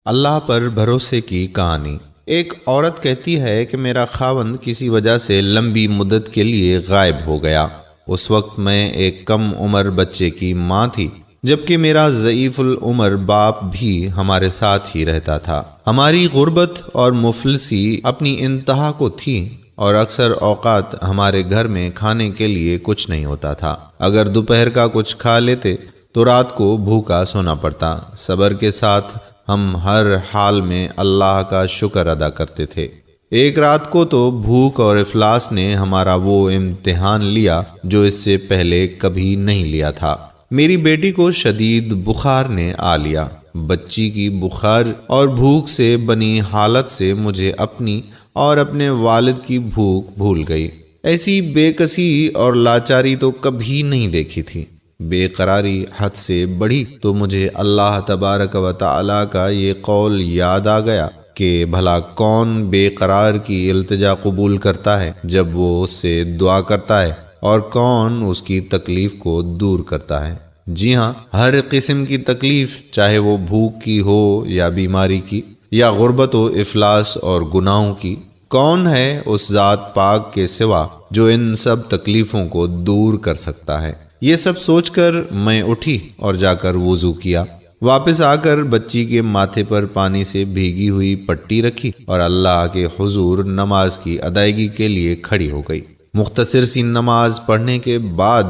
اللہ پر بھروسے کی کہانی۔ ایک عورت کہتی ہے کہ میرا خاوند کسی وجہ سے لمبی مدت کے لیے غائب ہو گیا۔ اس وقت میں ایک کم عمر بچے کی ماں تھی، جبکہ میرا ضعیف العمر باپ بھی ہمارے ساتھ ہی رہتا تھا۔ ہماری غربت اور مفلسی اپنی انتہا کو تھی اور اکثر اوقات ہمارے گھر میں کھانے کے لیے کچھ نہیں ہوتا تھا۔ اگر دوپہر کا کچھ کھا لیتے تو رات کو بھوکا سونا پڑتا۔ صبر کے ساتھ ہم ہر حال میں اللہ کا شکر ادا کرتے تھے۔ ایک رات کو تو بھوک اور افلاس نے ہمارا وہ امتحان لیا جو اس سے پہلے کبھی نہیں لیا تھا۔ میری بیٹی کو شدید بخار نے آ لیا۔ بچی کی بخار اور بھوک سے بنی حالت سے مجھے اپنی اور اپنے والد کی بھوک بھول گئی۔ ایسی بے کسی اور لاچاری تو کبھی نہیں دیکھی تھی۔ بے قراری حد سے بڑھی تو مجھے اللہ تبارک و تعالی کا یہ قول یاد آ گیا کہ بھلا کون بے قرار کی التجا قبول کرتا ہے جب وہ اس سے دعا کرتا ہے، اور کون اس کی تکلیف کو دور کرتا ہے۔ جی ہاں، ہر قسم کی تکلیف، چاہے وہ بھوک کی ہو یا بیماری کی یا غربت و افلاس اور گناہوں کی، کون ہے اس ذات پاک کے سوا جو ان سب تکلیفوں کو دور کر سکتا ہے۔ یہ سب سوچ کر میں اٹھی اور جا کر وضو کیا۔ واپس آ کر بچی کے ماتھے پر پانی سے بھیگی ہوئی پٹی رکھی اور اللہ کے حضور نماز کی ادائیگی کے لیے کھڑی ہو گئی۔ مختصر سی نماز پڑھنے کے بعد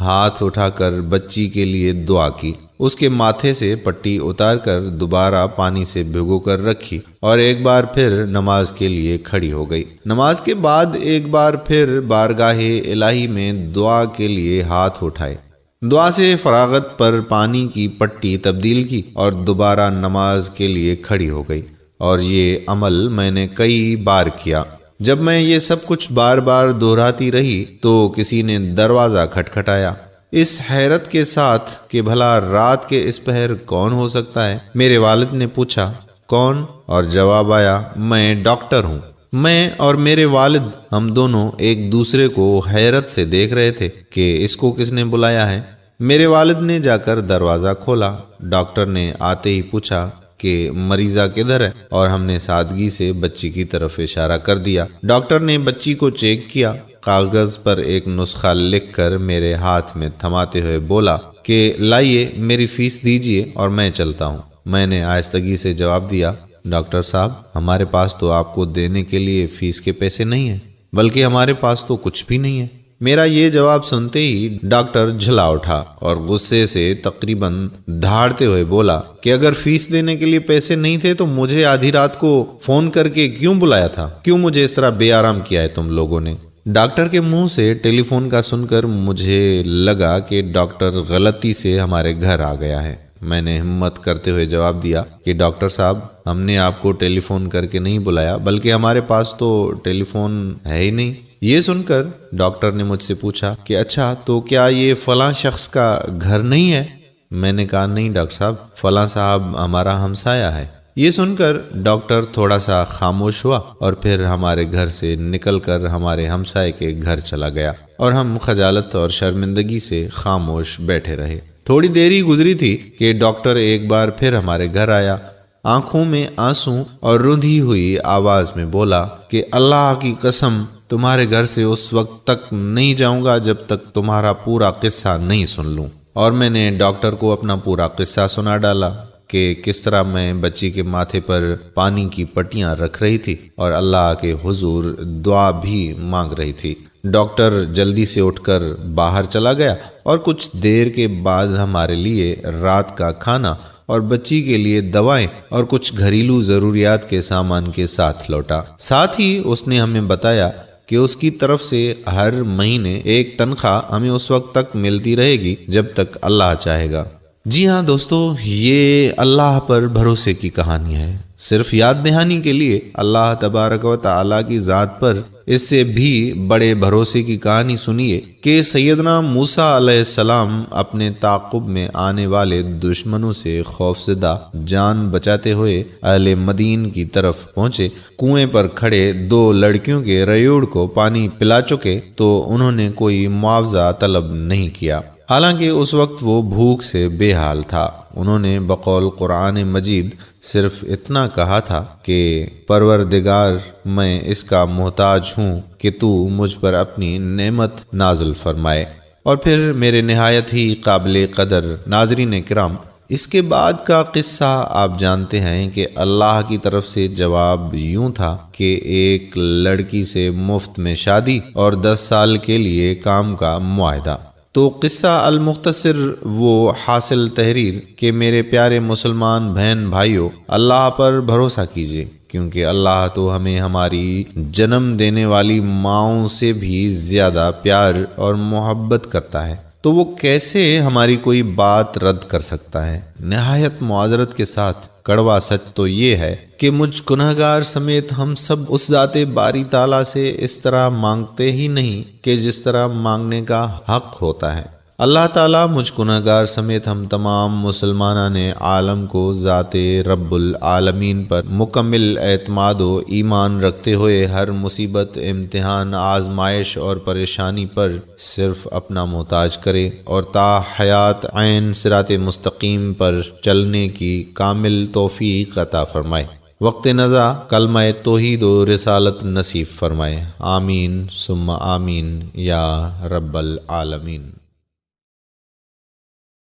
ہاتھ اٹھا کر بچی کے لیے دعا کی، اس کے ماتھے سے پٹی اتار کر دوبارہ پانی سے بھگو کر رکھی اور ایک بار پھر نماز کے لیے کھڑی ہو گئی۔ نماز کے بعد ایک بار پھر بارگاہ الہی میں دعا کے لیے ہاتھ اٹھائے، دعا سے فراغت پر پانی کی پٹی تبدیل کی اور دوبارہ نماز کے لیے کھڑی ہو گئی، اور یہ عمل میں نے کئی بار کیا۔ جب میں یہ سب کچھ بار بار دہراتی رہی تو کسی نے دروازہ کھٹکھٹایا، اس حیرت کے ساتھ کہ بھلا رات کے اس پہر کون ہو سکتا ہے۔ میرے والد نے پوچھا، کون؟ اور جواب آیا، میں ڈاکٹر ہوں۔ میں اور میرے والد ہم دونوں ایک دوسرے کو حیرت سے دیکھ رہے تھے کہ اس کو کس نے بلایا ہے۔ میرے والد نے جا کر دروازہ کھولا۔ ڈاکٹر نے آتے ہی پوچھا کہ مریضہ کدھر ہے، اور ہم نے سادگی سے بچی کی طرف اشارہ کر دیا۔ ڈاکٹر نے بچی کو چیک کیا، کاغذ پر ایک نسخہ لکھ کر میرے ہاتھ میں تھماتے ہوئے بولا کہ لائیے، میری فیس دیجیے اور میں چلتا ہوں۔ میں نے آہستگی سے جواب دیا، ڈاکٹر صاحب، ہمارے پاس تو آپ کو دینے کے لیے فیس کے پیسے نہیں ہیں، بلکہ ہمارے پاس تو کچھ بھی نہیں ہے۔ میرا یہ جواب سنتے ہی ڈاکٹر جھلا اٹھا اور غصے سے تقریباً دھاڑتے ہوئے بولا کہ اگر فیس دینے کے لیے پیسے نہیں تھے تو مجھے آدھی رات کو فون کر کے کیوں بلایا تھا؟ کیوں مجھے اس طرح بے آرام کیا ہے تم لوگوں نے؟ ڈاکٹر کے منہ سے ٹیلی فون کا سن کر مجھے لگا کہ ڈاکٹر غلطی سے ہمارے گھر آ گیا ہے۔ میں نے ہمت کرتے ہوئے جواب دیا کہ ڈاکٹر صاحب، ہم نے آپ کو ٹیلی فون کر کے نہیں بلایا، بلکہ ہمارے پاس تو ٹیلی فون ہے ہی نہیں۔ یہ سن کر ڈاکٹر نے مجھ سے پوچھا کہ اچھا، تو کیا یہ فلاں شخص کا گھر نہیں ہے؟ میں نے کہا، نہیں ڈاکٹر صاحب، فلاں صاحب ہمارا ہمسایہ ہے۔ یہ سن کر ڈاکٹر تھوڑا سا خاموش ہوا اور پھر ہمارے گھر سے نکل کر ہمارے ہمسائے کے گھر چلا گیا، اور ہم خجالت اور شرمندگی سے خاموش بیٹھے رہے۔ تھوڑی دیر ہی گزری تھی کہ ڈاکٹر ایک بار پھر ہمارے گھر آیا، آنکھوں میں آنسو اور رندھی ہوئی آواز میں بولا کہ اللہ کی قسم، تمہارے گھر سے اس وقت تک نہیں جاؤں گا جب تک تمہارا پورا قصہ نہیں سن لوں۔ اور میں نے ڈاکٹر کو اپنا پورا قصہ سنا ڈالا کہ کس طرح میں بچی کے ماتھے پر پانی کی پٹیاں رکھ رہی تھی اور اللہ کے حضور دعا بھی مانگ رہی تھی۔ ڈاکٹر جلدی سے اٹھ کر باہر چلا گیا اور کچھ دیر کے بعد ہمارے لیے رات کا کھانا اور بچی کے لیے دوائیں اور کچھ گھریلو ضروریات کے سامان کے ساتھ لوٹا۔ ساتھ ہی اس نے ہمیں بتایا کہ اس کی طرف سے ہر مہینے ایک تنخواہ ہمیں اس وقت تک ملتی رہے گی جب تک اللہ چاہے گا۔ جی ہاں دوستو، یہ اللہ پر بھروسے کی کہانی ہے۔ صرف یاد دہانی کے لیے اللہ تبارک و تعالی کی ذات پر اس سے بھی بڑے بھروسے کی کہانی سنیے کہ سیدنا موسیٰ علیہ السلام اپنے تعاقب میں آنے والے دشمنوں سے خوفزدہ جان بچاتے ہوئے اہل مدین کی طرف پہنچے۔ کنویں پر کھڑے 2 لڑکیوں کے ریوڑ کو پانی پلا چکے تو انہوں نے کوئی معاوضہ طلب نہیں کیا۔ حالانکہ اس وقت وہ بھوک سے بے حال تھا۔ انہوں نے بقول قرآن مجید صرف اتنا کہا تھا کہ پروردگار میں اس کا محتاج ہوں کہ تو مجھ پر اپنی نعمت نازل فرمائے، اور پھر میرے نہایت ہی قابل قدر ناظرین کرام، اس کے بعد کا قصہ آپ جانتے ہیں کہ اللہ کی طرف سے جواب یوں تھا کہ ایک لڑکی سے مفت میں شادی اور 10 سال کے لیے کام کا معاہدہ۔ تو قصہ المختصر وہ حاصل تحریر کہ میرے پیارے مسلمان بہن بھائیوں، اللہ پر بھروسہ کیجیے، کیونکہ اللہ تو ہمیں ہماری جنم دینے والی ماؤں سے بھی زیادہ پیار اور محبت کرتا ہے، تو وہ کیسے ہماری کوئی بات رد کر سکتا ہے؟ نہایت معذرت کے ساتھ کڑوا سچ تو یہ ہے کہ مجھ گنہگار سمیت ہم سب اس ذات باری تعالیٰ سے اس طرح مانگتے ہی نہیں کہ جس طرح مانگنے کا حق ہوتا ہے۔ اللہ تعالیٰ مجھ گنہگار سمیت ہم تمام مسلمانان عالم کو ذات رب العالمین پر مکمل اعتماد و ایمان رکھتے ہوئے ہر مصیبت، امتحان، آزمائش اور پریشانی پر صرف اپنا محتاج کرے، اور تا حیات عین صراط مستقیم پر چلنے کی کامل توفیق عطا فرمائے۔ وقت نزا کلمہ توحید و رسالت نصیب فرمائے۔ آمین ثم آمین یا رب العالمین۔